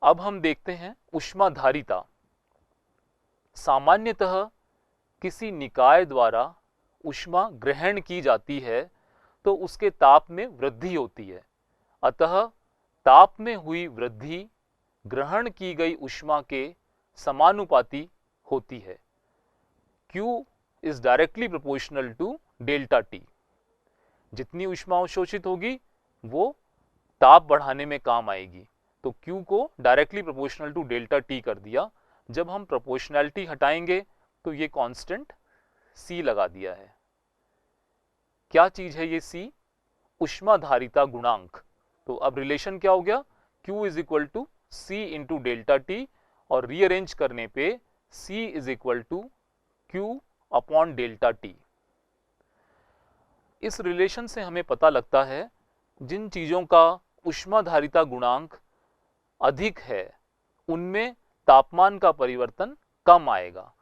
अब हम देखते हैं ऊष्माधारिता। सामान्यतः किसी निकाय द्वारा ऊष्मा ग्रहण की जाती है तो उसके ताप में वृद्धि होती है, अतः ताप में हुई वृद्धि ग्रहण की गई ऊष्मा के समानुपाती होती है। Q is directly proportional to delta T. जितनी ऊष्मा अवशोषित होगी वो ताप बढ़ाने में काम आएगी, तो Q को directly proportional to delta T कर दिया। जब हम प्रोपोर्शनैलिटी हटाएंगे तो ये कांस्टेंट C लगा दिया है। क्या चीज है ये C? ऊष्माधारिता गुणांक। तो अब रिलेशन क्या हो गया? Q is equal to C into delta T, और रीअरेंज करने पे C is equal to Q upon delta T. इस रिलेशन से हमें पता लगता है जिन चीजों का ऊष्माधारिता गुणांक अधिक है उनमें तापमान का परिवर्तन कम आएगा।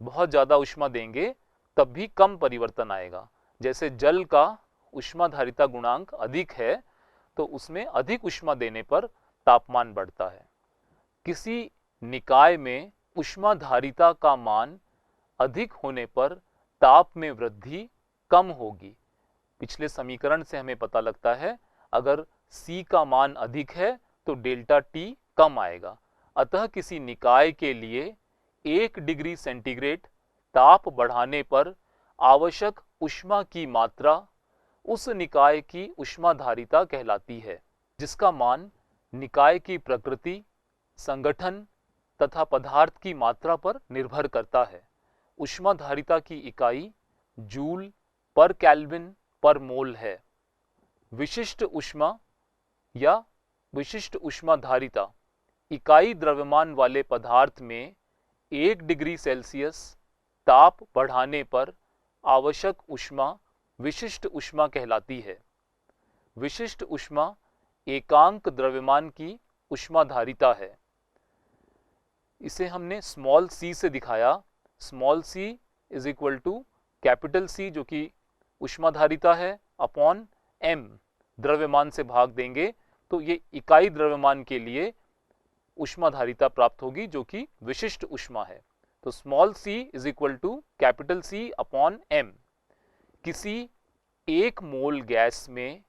बहुत ज्यादा ऊष्मा देंगे तब भी कम परिवर्तन आएगा। जैसे जल का ऊष्माधारिता गुणांक अधिक है तो उसमें अधिक ऊष्मा देने पर तापमान बढ़ता है। किसी निकाय में ऊष्माधारिता का मान अधिक होने पर ताप में वृद्धि कम होगी। पिछले समीकरण से हमें पता लगता है अगर C का मान अधिक है तो डेल्टा T कम आएगा। अतः किसी निकाय के लिए 1 डिग्री सेंटीग्रेड ताप बढ़ाने पर आवश्यक ऊष्मा की मात्रा उस निकाय की ऊष्माधारिता कहलाती है, जिसका मान निकाय की प्रकृति, संगठन तथा पदार्थ की मात्रा पर निर्भर करता है। ऊष्माधारिता की इकाई जूल पर केल्विन पर मोल है। विशिष्ट ऊष्मा या विशिष्ट ऊष्माधारिता इकाई द्रव्यमान वाले पदार्थ में 1 डिग्री सेल्सियस ताप बढ़ाने पर आवश्यक ऊष्मा विशिष्ट ऊष्मा कहलाती है। विशिष्ट ऊष्मा एकांक द्रव्यमान की ऊष्माधारिता है। इसे हमने स्मॉल c से दिखाया। Small c is equal to capital C जो कि ऊष्माधारिता है अपॉन m द्रव्यमान से भाग देंगे तो ये इकाई द्रव्यमान के लिए ऊष्माधारिता प्राप्त होगी जो कि विशिष्ट ऊष्मा है। तो small c is equal to capital C upon m। किसी 1 मोल गैस में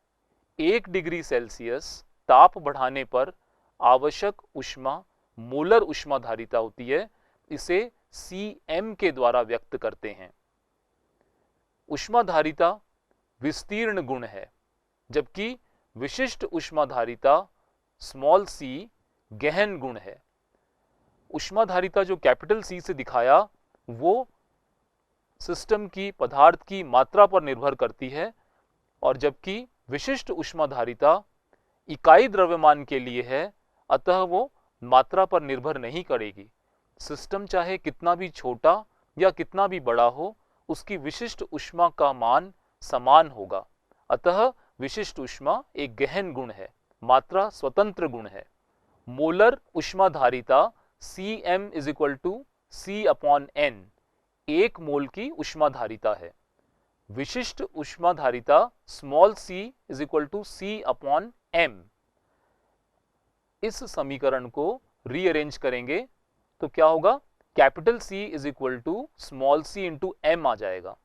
1 डिग्री सेल्सियस ताप बढ़ाने पर आवश्यक ऊष्मा मोलर ऊष्माधारिता होती है। इसे Cm के द्वारा व्यक्त करते हैं। ऊष्माधारिता विस्तीर्ण गुण है, जबकि विशिष्ट ऊष्माधारिता स्मॉल c गहन गुण है। ऊष्माधारिता जो कैपिटल C से दिखाया वो सिस्टम की पदार्थ की मात्रा पर निर्भर करती है, और जबकि विशिष्ट ऊष्माधारिता इकाई द्रव्यमान के लिए है, अतः वो मात्रा पर निर्भर नहीं करेगी। सिस्टम चाहे कितना भी छोटा या कितना भी बड़ा हो, उसकी विशिष्ट ऊष्मा का मान समान होगा। अतः विशिष्ट ऊष्मा एक गहन गुण है, मात्रा स्वतंत्र गुण है। मोलर ऊष्माधारिता Cm is equal to C upon N 1 mole की ऊष्माधारिता है। विशिष्ट ऊष्माधारिता small c is equal to C upon M। इस समीकरण को रीअरेंज करेंगे तो क्या होगा? Capital C is equal to small c into M आ जाएगा,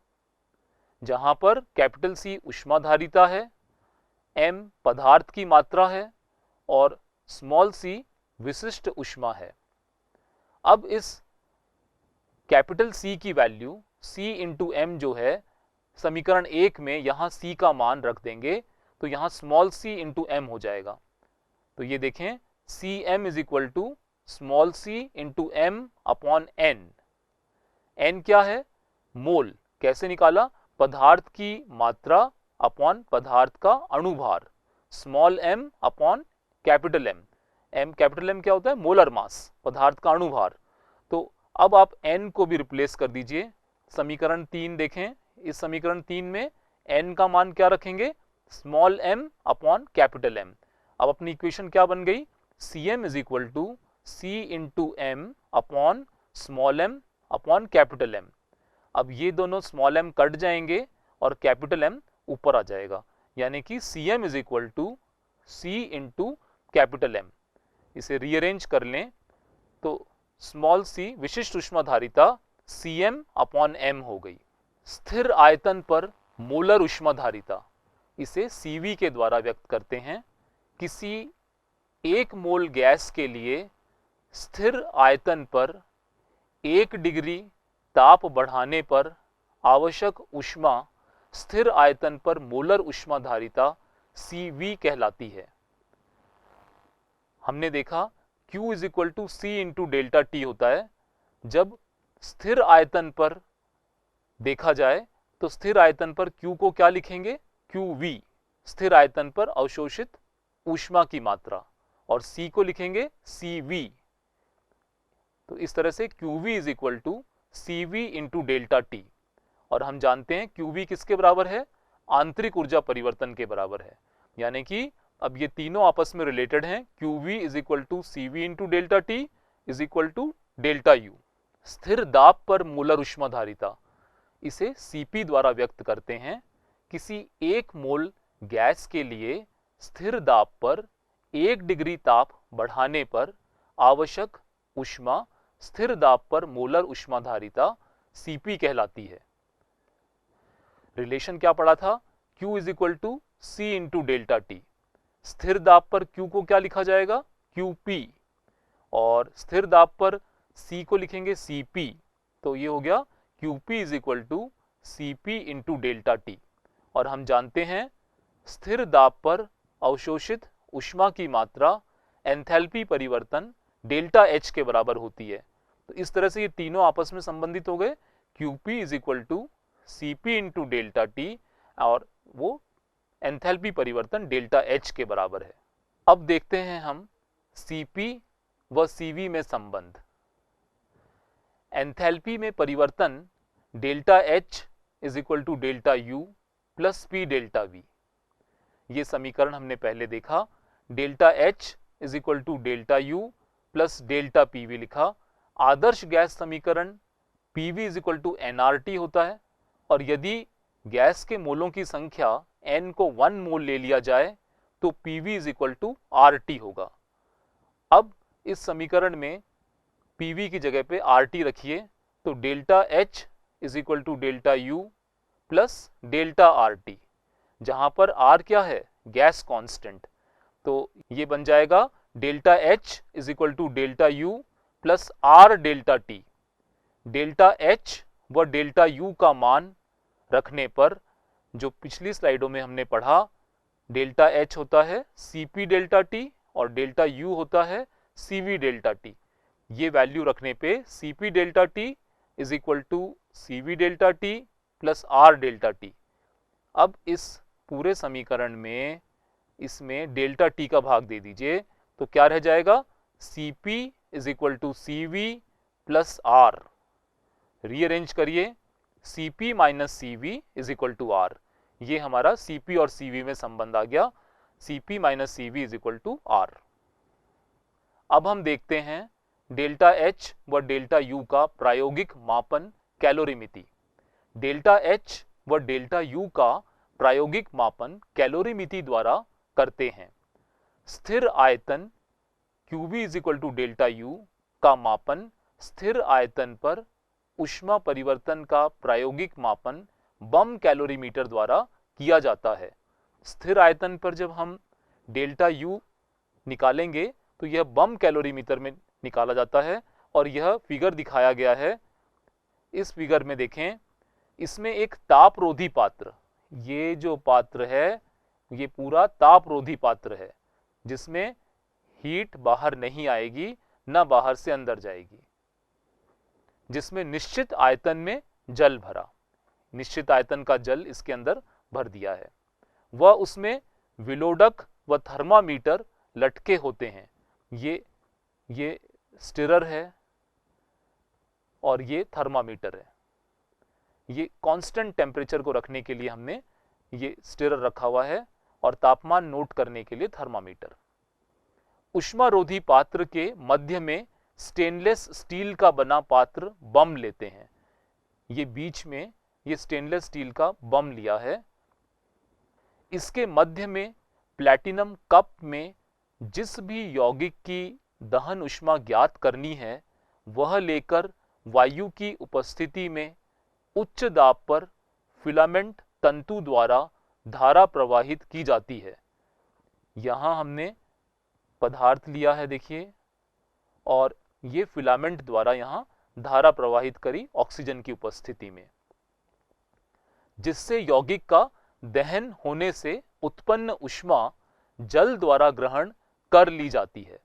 जहां पर कैपिटल C ऊष्माधारिता है, M पदार्थ की मात्रा है और स्मॉल c विशिष्ट ऊष्मा है। अब इस कैपिटल C की वैल्यू C इंटू M जो है समीकरण 1 में यहां C का मान रख देंगे तो यहां स्मॉल c इंटू M हो जाएगा। तो ये देखें Cm is equal to small c into M upon N। N क्या है? मोल। कैसे निकाला? पदार्थ की मात्रा अपॉन पदार्थ का अणुभार, small m upon capital M। M capital M क्या होता है? मोलर मास, पदार्थ का अणुभार। तो अब आप N को भी रिप्लेस कर दीजिए। समीकरण 3 देखें, इस समीकरण 3 में N का मान क्या रखेंगे? Small m upon capital M। अब अपनी इक्वेशन क्या बन गई? Cm is equal to C into M upon small m upon capital M। अब ये दोनों स्मॉल m कट जाएंगे और कैपिटल M ऊपर आ जाएगा, यानी कि Cm is equal to C into capital M। इसे रीअरेंज कर लें तो स्मॉल सी विशिष्ट ऊष्माधारिता Cm/m हो गई। स्थिर आयतन पर मोलर ऊष्माधारिता, इसे Cv के द्वारा व्यक्त करते हैं। किसी 1 मोल गैस के लिए स्थिर आयतन पर 1 डिग्री ताप बढ़ाने पर आवश्यक ऊष्मा स्थिर आयतन पर मोलर ऊष्माधारिता Cv कहलाती है। हमने देखा Q = C × डेल्टा T होता है। जब स्थिर आयतन पर देखा जाए तो स्थिर आयतन पर Q को क्या लिखेंगे? QV, स्थिर आयतन पर अवशोषित ऊष्मा की मात्रा, और C को लिखेंगे CV। तो इस तरह से QV = CV × डेल्टा T। और हम जानते हैं QV किसके बराबर है? आंतरिक ऊर्जा परिवर्तन के बराबर है। यानी कि अब ये तीनों आपस में रिलेटेड हैं। QV = CV × delta T = delta U। स्थिर दाब पर मोलर ऊष्माधारिता, इसे Cp द्वारा व्यक्त करते हैं। किसी 1 मोल गैस के लिए स्थिर दाब पर 1 डिग्री ताप बढ़ाने पर आवश्यक ऊष्मा स्थिर दाब पर मोलर ऊष्माधारिता Cp कहलाती है। रिलेशन क्या पढ़ा था? Q = C × delta T। स्थिर दाब पर Q को क्या लिखा जाएगा? QP, और स्थिर दाब पर C को लिखेंगे Cp। तो ये हो गया QP = Cp × डेल्टा T। और हम जानते हैं स्थिर दाब पर अवशोषित ऊष्मा की मात्रा एंथैल्पी परिवर्तन डेल्टा H के बराबर होती है। तो इस तरह से ये तीनों आपस में संबंधित हो गए। QP = Cp × डेल्टा T, और वो एंथैल्पी परिवर्तन डेल्टा H के बराबर है। अब देखते हैं हम Cp व Cv में संबंध। एंथैल्पी में परिवर्तन delta H = delta U + P delta V। ये समीकरण हमने पहले देखा। Delta H = delta U + delta PV लिखा। आदर्श गैस समीकरण PV = nRT होता है, और यदि गैस के मोलों की संख्या n को 1 मोल ले लिया जाए तो PV = RT होगा। अब इस समीकरण में PV की जगह पे RT रखिए, तो delta H = delta U + delta RT, जहां पर R क्या है? Gas constant. तो ये बन जाएगा delta H = delta U + R delta T। Delta H व डेल्टा U का मान रखने पर, जो पिछली स्लाइडों में हमने पढ़ा, डेल्टा H होता है Cp डेल्टा T और डेल्टा U होता है Cv डेल्टा T। ये वैल्यू रखने पे Cp delta T = Cv delta T + R delta T। अब इस पूरे समीकरण में इसमें डेल्टा T का भाग दे दीजिए, तो क्या रह जाएगा? Cp = Cv + R। रीअरेंज करिए, Cp - Cv = R। ये हमारा Cp और Cv में संबंध आ गया। Cp - Cv = R। अब हम देखते हैं डेल्टा H व डेल्टा U का प्रायोगिक मापन कैलोरीमिति। डेल्टा H व डेल्टा U का प्रायोगिक मापन कैलोरीमिति द्वारा करते हैं। स्थिर आयतन QV = डेल्टा U का मापन स्थिर आयतन पर ऊष्मा परिवर्तन का प्रायोगिक मापन बम कैलोरीमीटर द्वारा किया जाता है। स्थिर आयतन पर जब हम डेल्टा U निकालेंगे तो यह बम कैलोरीमीटर में निकाला जाता है, और यह फिगर दिखाया गया है। इस फिगर में देखें, इसमें एक तापरोधी पात्र, ये जो पात्र है ये पूरा तापरोधी पात्र है, जिसमें हीट बाहर नहीं आएगी, ना बाहर से अंदर जाएगी, जिसमें निश्चित आयतन में जल भरा, निश्चित आयतन का जल इसके अंदर भर दिया है। वह उसमें विलोडक व थर्मामीटर लटके होते हैं। ये स्टिरर है और ये थर्मामीटर है। ये कांस्टेंट टेम्परेचर को रखने के लिए हमने ये स्टिरर रखा हुआ है, और तापमान नोट करने के लिए थर्मामीटर। ऊष्मारोधी पात्र के मध्य में स्टेनलेस स्टील का बना पात्र बम लेते हैं। ये बीच में ये स्टेनलेस स्टील का बम लिया है। इसके मध्य में प्लैटिनम कप में जिस भी यौगिक की दहन उष्मा ज्ञात करनी है वह लेकर वायु की उपस्थिति में उच्च दाब पर फिलामेंट तंतु द्वारा धारा प्रवाहित की जाती है। यहाँ हमने पदार्थ लिया है देखिए, और ये फिलामेंट द्वारा यहाँ धारा प्रवाहित करी ऑक्सीजन की उपस्थिति में, जिससे यौगिक का दहन होने से उत्पन्न उष्मा जल द्वारा ग्रहण कर ली जाती है।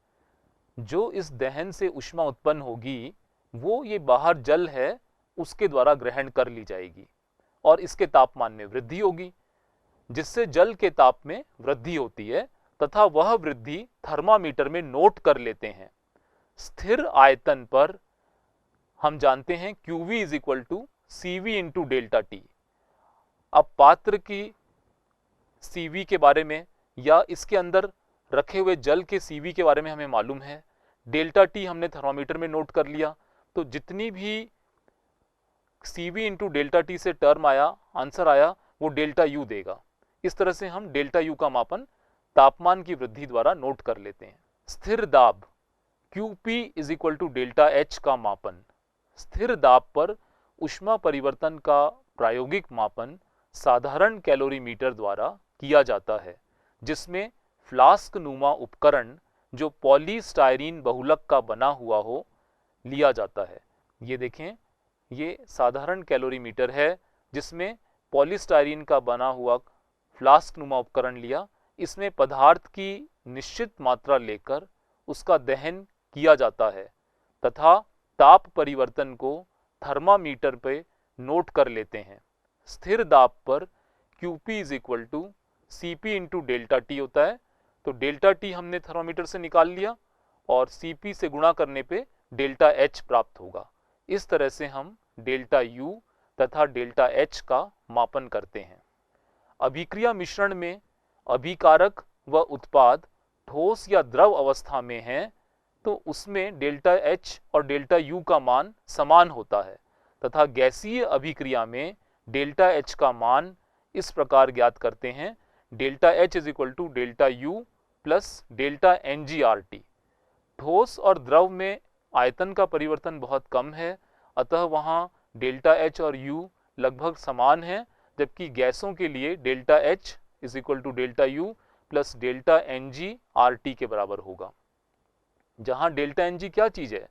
जो इस दहन से उष्मा उत्पन्न होगी वो ये बाहर जल है उसके द्वारा ग्रहण कर ली जाएगी और इसके तापमान में वृद्धि होगी, जिससे जल के ताप में वृद्धि होती है तथा वह वृद्धि थर्मामीटर में नोट कर लेते हैं। स्थिर आयतन पर हम जानते हैं QV is equal to CV into delta T. अब पात्र की CV के बारे में या इसके अंदर रखे हुए जल के CV के बारे में हमें मालूम है, डेल्टा टी हमने थर्मामीटर में नोट कर लिया, तो जितनी भी CV इंटू डेल्टा टी से टर्म आया, आंसर आया, वो डेल्टा U देगा। इस तरह से हम डेल्टा U का मापन तापमान की वृद्धि द्वारा नोट कर लेते हैं। स्थिर दाब QP is equal to delta H का मापन। स्थिर दाब पर उष्मा परिवर्तन का प्रायोगिक मापन साधारण कैलोरीमीटर द्वारा किया जाता है, जिसमें फ्लास्क नुमा उपकरण जो पॉलीस्टायरीन बहुलक का बना हुआ हो लिया जाता है। ये देखें, ये साधारण कैलोरीमीटर है जिसमें पॉलीस्टायरीन का बना हुआ फ्लास्क नुमा उपकरण लिया। इसमें पदार्थ की निश्चित मात्रा लेकर उसका दहन किया जाता है तथा ताप परिवर्तन को थर्मामीटर पे नोट कर लेते हैं। स्थिर दाब पर QP is equal to CP into delta T होता है, तो डेल्टा टी हमने थर्मामीटर से निकाल लिया और CP से गुणा करने पे डेल्टा H प्राप्त होगा। इस तरह से हम डेल्टा U तथा डेल्टा H का मापन करते हैं। अभिक्रिया मिश्रण में अभिकारक व उत्पाद ठोस या द्रव अवस्था में है तो उसमें डेल्टा H और डेल्टा U का मान समान होता है तथा गैसीय अभिक्रिया में डेल्टा H का मान इस प्रकार ज्ञात करते हैं, delta H is equal to delta U plus delta NgRT। ठोस और द्रव में आयतन का परिवर्तन बहुत कम है, अतः वहाँ डेल्टा H और U लगभग समान है, जबकि गैसों के लिए delta H is equal to delta U plus delta NgRT के बराबर होगा। जहाँ डेल्टा Ng क्या चीज है?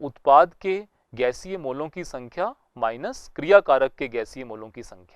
उत्पाद के गैसीय मोलों की संख्या माइनस क्रियाकारक के गैसीय मोलों की संख्या।